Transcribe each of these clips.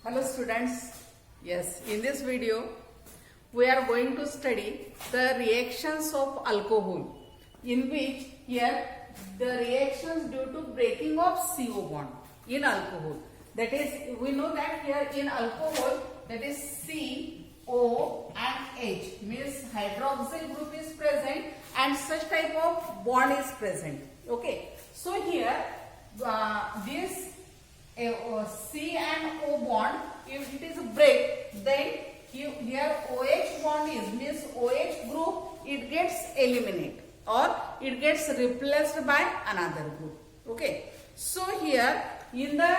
Hello students, yes, in this video we are going to study the reactions of alcohol, in which here the reactions due to breaking of CO bond in alcohol. That is, we know that here in alcohol, that is CO and H, means hydroxyl group is present and such type of bond is present. Okay, so here this C and O bond, if it is break, then here OH bond is, means OH group, it gets eliminated or it gets replaced by another group. Okay, so here in the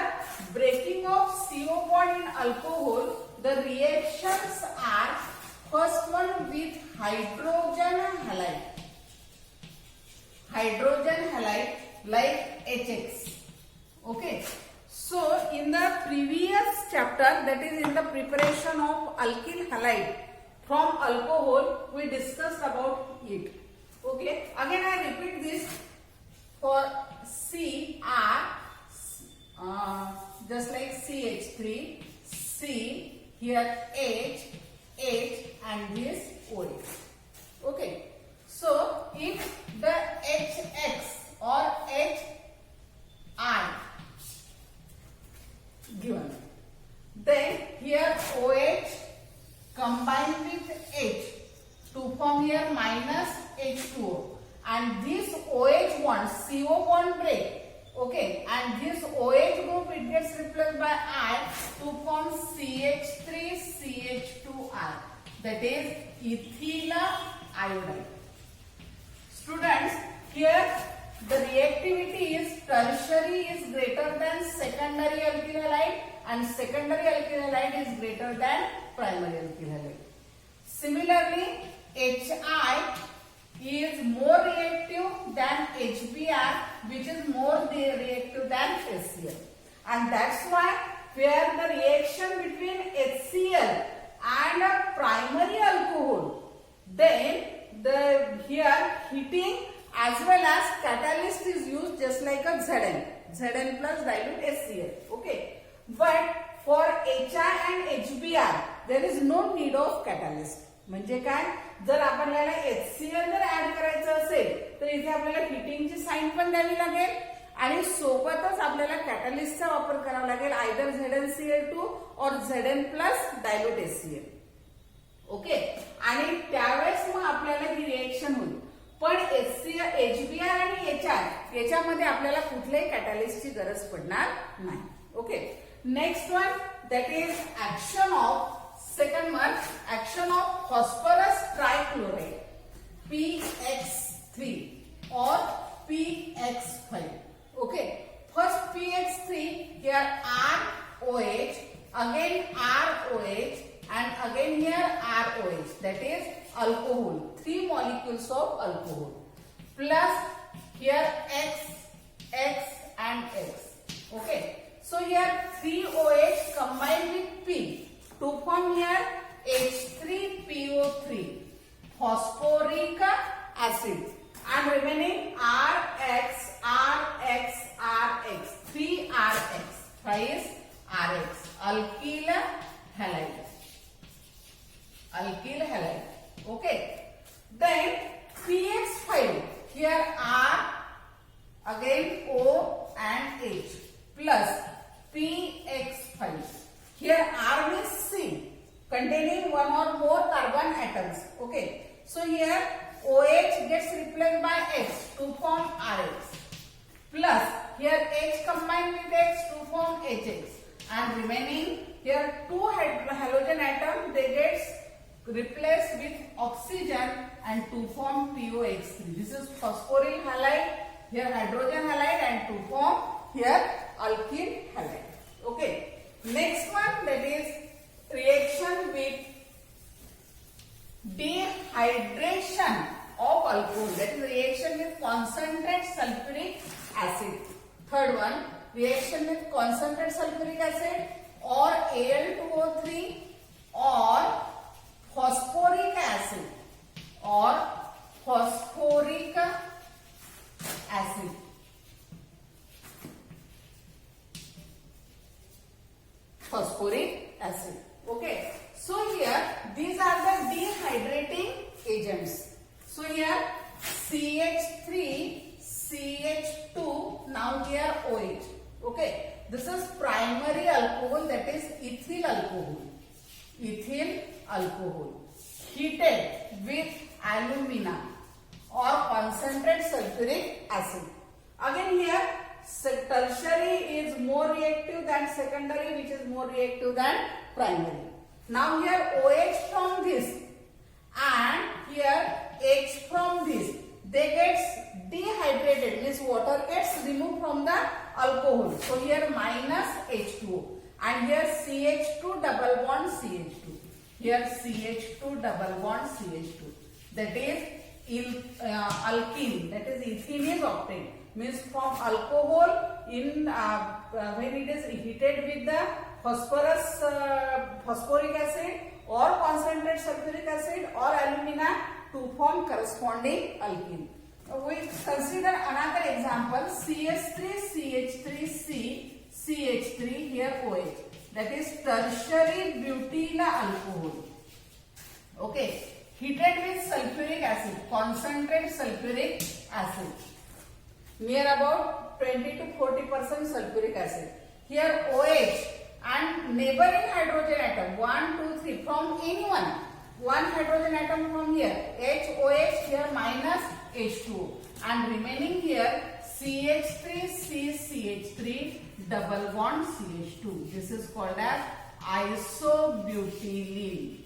breaking of CO bond in alcohol, the reactions are first one with hydrogen halide like HX. Okay, so in the previous chapter, that is in the preparation of alkyl halide from alcohol, we discussed about it. Okay, again I repeat this for Cr, just like CH3, C, here H, and this OH. Okay, so if the HX or HI given, then here OH combined with H to form here minus H2O, and this OH bond, CO bond break. Okay, and this OH group, it gets replaced by I to form CH3 CH2R, that is ethyl iodide. Students, here the reactivity is tertiary is greater than secondary alkyl halide and secondary alkyl halide is greater than primary alkyl halide. Similarly, HI is more reactive than HBr, which is more reactive than HCl, and that's why where the reaction between HCl and a primary alcohol, then the here heating as well as catalyst is used, just like a Zn plus dilute HCl. Okay, but for HI and HBr there is no need of catalyst. म्हणजे काय, जर आपल्याला HCl जर add करायचं असेल तर इथे आपल्याला हिटिंगची साइन पण द्यावी लागेल आणि सोबतच आपल्याला कॅटलिस्टचा वापर करावा लागेल, आयदर ZnCl2 और Zn plus dilute HCl. Okay, आणि त्यावेळेस मग आपल्याला ही रिएक्शन होईल. पण HBr आणि HI याच्यामध्ये आपल्याला कुठल्याही कॅटलिस्टची गरज पडणार नाही. Okay, next one, that is action of second one, action of phosphorus trichloride PX3 or PX5. Okay, first PX3, here ROH, again ROH, and again here ROH, that is alcohol, 3 molecules of alcohol, plus here X and X. Okay, so here 3 OH combined with P to form here H3PO3, phosphoric acid, and remaining RX, 3 RX, 5 RX, alkyl halide. Okay, then PX5, here R, again O and H, plus PX5. Here R means C, containing one or more carbon atoms. Okay, so here OH gets replaced by H to form RX, plus here H combined with X to form HX, and remaining here 2 halogen atoms, they get replaced with oxygen and to form POX3. This is phosphoryl halide, here hydrogen halide, and to form here alkyl halide. Okay. Next one, that is reaction with dehydration of alcohol, that is reaction with concentrated sulfuric acid. Third one, reaction with concentrated sulfuric acid or Al2O3 or phosphoric acid phosphoric with alumina or concentrated sulfuric acid. Again here, tertiary is more reactive than secondary, which is more reactive than primary. Now here OH from this and here H from this, they get dehydrated, means water gets removed from the alcohol. So here minus H2O and here CH2 double bond CH2. Here CH2 double bond CH2. That is alkene, that is ethene is obtained. Means from alcohol in when it is heated with the phosphoric acid or concentrated sulfuric acid or alumina to form corresponding alkene. We consider another example, CH3CH3C CH3, here OH, that is tertiary butyl alcohol. Okay, heated with sulfuric acid, concentrated sulfuric acid, near about 20 to 40% sulfuric acid. Here OH and neighboring hydrogen atom 1, 2, 3 from anyone. One hydrogen atom from here, HOH, here minus H2O, and remaining here CH3CCH3 double bond CH2. This is called as isobutylene.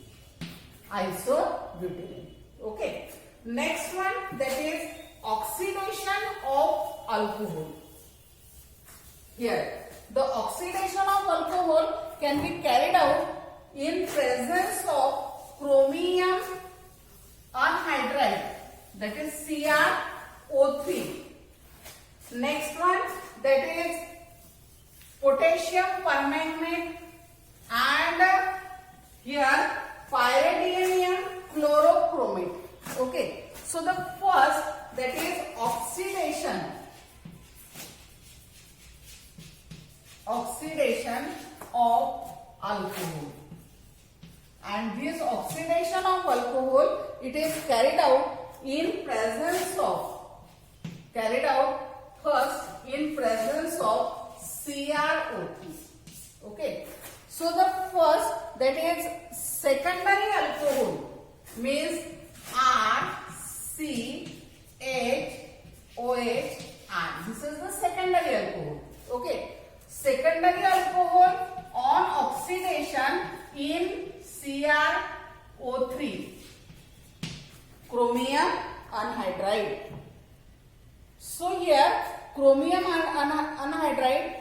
Isobutylene. Okay. Next one, that is oxidation of alcohol. Here, the oxidation of alcohol can be carried out in presence of chromium anhydride, that is CrO3. Next one, that is potassium permanganate and here pyridinium chlorochromate. Okay, so the first, that is oxidation of alcohol. And this oxidation of alcohol, it is carried out first in presence of CrO3. Okay, so the first, that is secondary alcohol, means RCHOH, and this is the secondary alcohol. Okay, secondary alcohol on oxidation in CrO3, chromium anhydride. So here chromium anhydride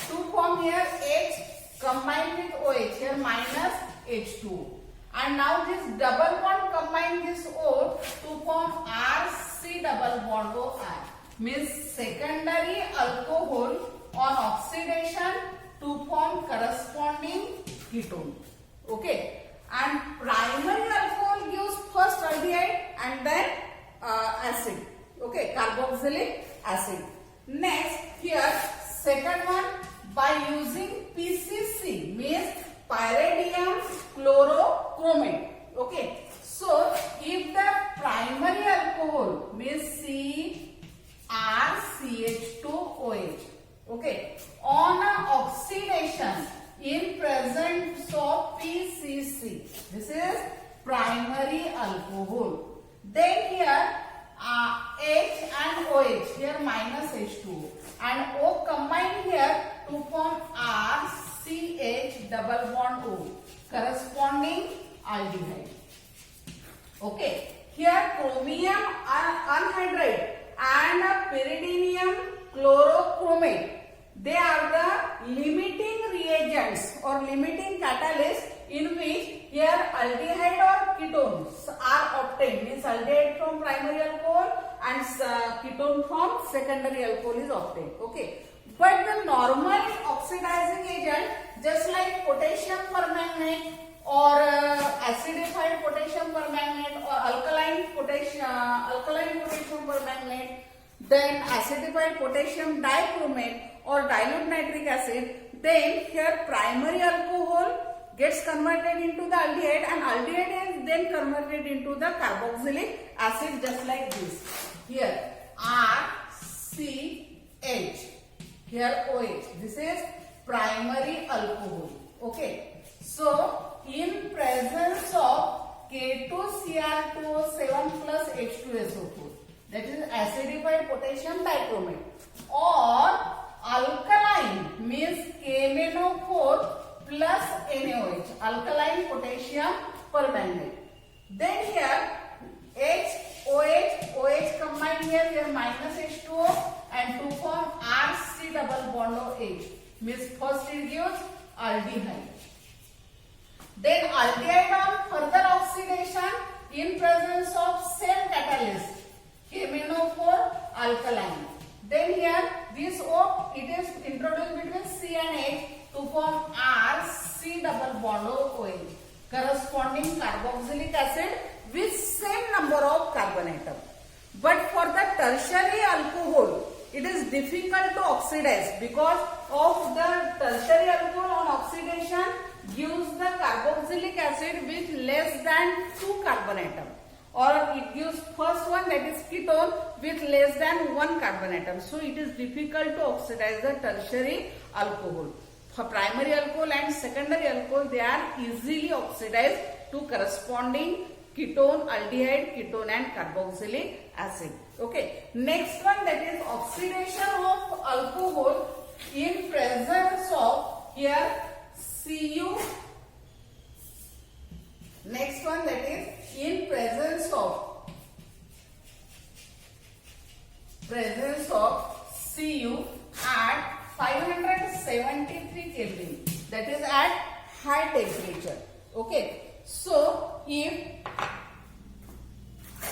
to form here H combined with OH, here minus H2O, and now this double bond combine this O to form RC double bond OR, means secondary alcohol on oxidation to form corresponding ketone. Okay, and primary alcohol gives first aldehyde and then acid. Okay, carboxylic acid. Next, here second one, by using PCC, means pyridinium chlorochromate. Okay, so if the primary alcohol means CrCH2OH, okay, on oxidation in presence of PCC, this is primary alcohol. Then here H and OH, here minus H2O, and O combined here to form RCH double bond O, corresponding aldehyde. Okay, here chromium anhydride and pyridinium chlorochromate, they are the limiting reagents or limiting catalysts in which here aldehyde or ketones are obtained, means aldehyde from primary alcohol and ketone from secondary alcohol is obtained. Okay, but the normal oxidizing agent, just like potassium permanganate or acidified potassium permanganate or alkaline potassium permanganate, then acidified potassium dichromate or dilute nitric acid, then here primary alcohol gets converted into the aldehyde and aldehyde is then converted into the carboxylic acid, just like this. Here RCH, here OH, this is primary alcohol. Okay, so in presence of K2 Cr2O7 plus H2SO4. That is acidified potassium dichromate. Or alkaline means KMnO4 plus NaOH. Alkaline potassium permanganate. Then here OH combined here minus H2O and to form RC double bond OH. Means first it gives aldehyde. Then aldehyde on further oxidation in presence of same catalyst KMnO4 alkaline. Then here this O, it is introduced between C and H to form RC double bond OH, corresponding carboxylic acid with same number of carbon atom. But for the tertiary alcohol, it is difficult to oxidize because of the tertiary alcohol on oxidation gives the carboxylic acid with less than 2 carbon atom, or it gives first one, that is ketone, with less than 1 carbon atom. So it is difficult to oxidize the tertiary alcohol. For primary alcohol and secondary alcohol, they are easily oxidized to corresponding ketone, aldehyde, ketone and carboxylic acid. Okay. Next one, that is oxidation of alcohol in presence of here Cu. Next one, that is in presence of Cu at 573 Kelvin, that is at high temperature. Okay. So if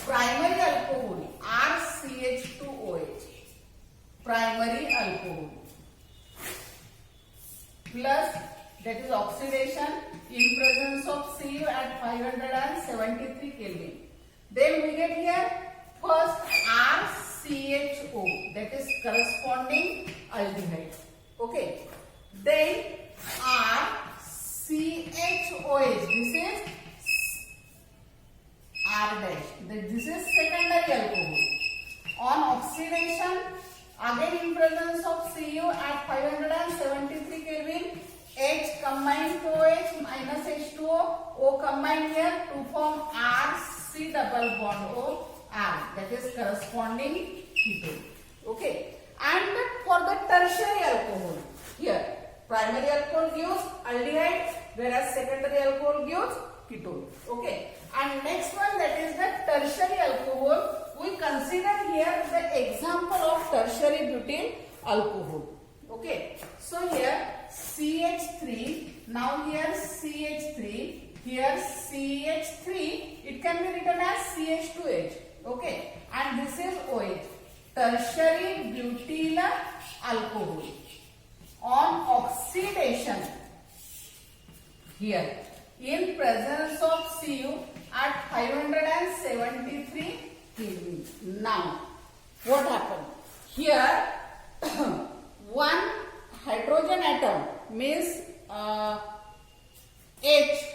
primary alcohol RCH2OH, primary alcohol plus, that is oxidation in presence of Cu at 573 Kelvin. Then we get here first RCHO, that is corresponding aldehyde. Okay. Then RCHOH, this is R dash. This is secondary alcohol. On oxidation, again in presence of Cu at 573 Kelvin, H combined to OH minus H2O, O combined here to form RC double bond O R, that is corresponding ketone. Okay. And for the tertiary alcohol, here primary alcohol gives aldehyde, whereas secondary alcohol gives ketone. Okay. And next one, that is the tertiary alcohol. We consider here the example of tertiary butyl alcohol. Okay. So here CH3, now here CH3, here CH3, it can be written as CH2H. Okay. And this is OH. Tertiary butyl alcohol. On oxidation, here in presence of Cu at 573 Kelvin. Now, what happened? Here, one hydrogen atom means H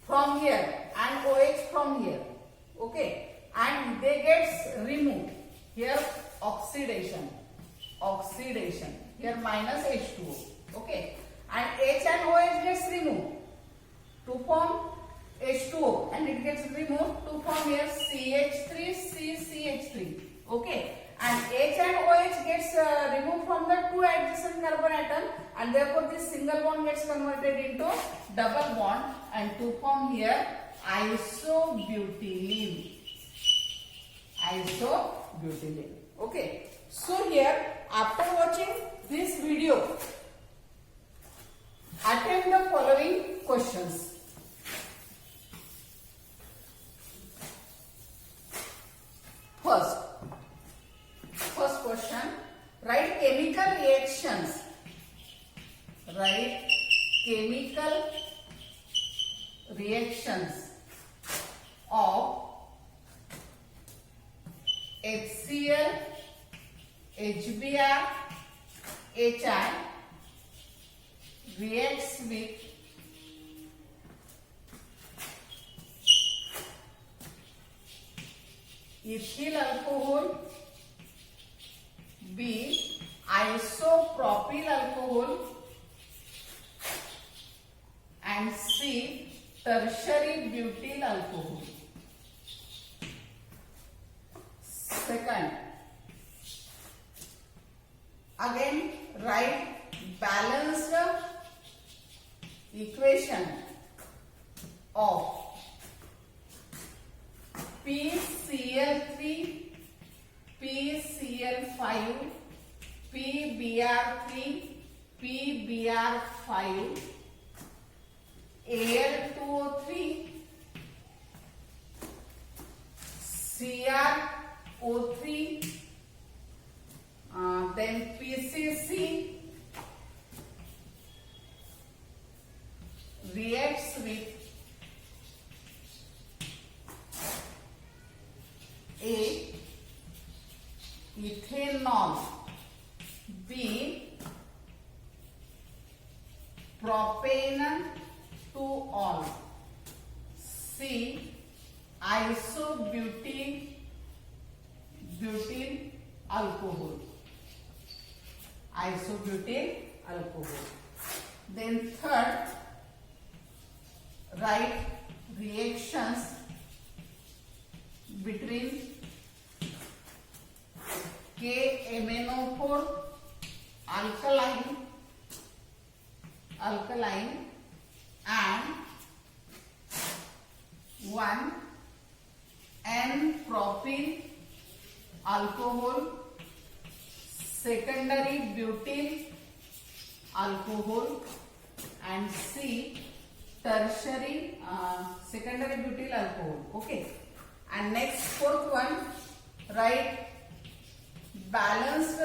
from here and OH from here. Okay, and they gets removed. Here oxidation. Here minus H2O. Okay, and H and OH gets removed to form H2O, and it gets removed to form here CH3, CCH3. Okay, and H and OH gets removed from the two adjacent carbon atom, and therefore this single bond gets converted into double bond and to form here isobutylene. Okay, so here after watching this video, attempt the following questions. First question, write chemical reactions. Write chemical reactions of HCl, HBr, HI reacts with ethyl alcohol, B isopropyl alcohol, and C tertiary butyl alcohol. Second, again write balanced equation of PCl3, PCl5, PBr3, PBr5, Al2O3, CrO3, then PCC reacts with A, ethanol, B, propane to all, C, isobutyl alcohol. Isobutyl alcohol. Then third, write reactions between KMnO4 alkaline and 1 N-propyl alcohol, secondary butyl alcohol, and C, tertiary secondary butyl alcohol. Okay, and next fourth one, write balanced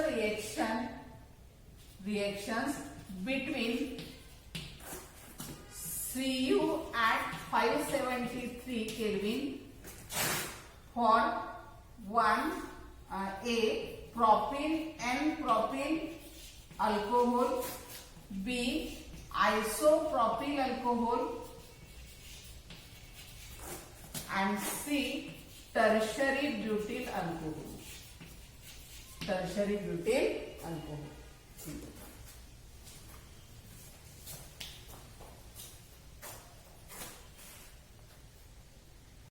reactions between Cu at 573 Kelvin for 1 A, propyl N-propyl alcohol, B, isopropyl alcohol, and C, tertiary butyl alcohol. Tertiary butyl alcohol.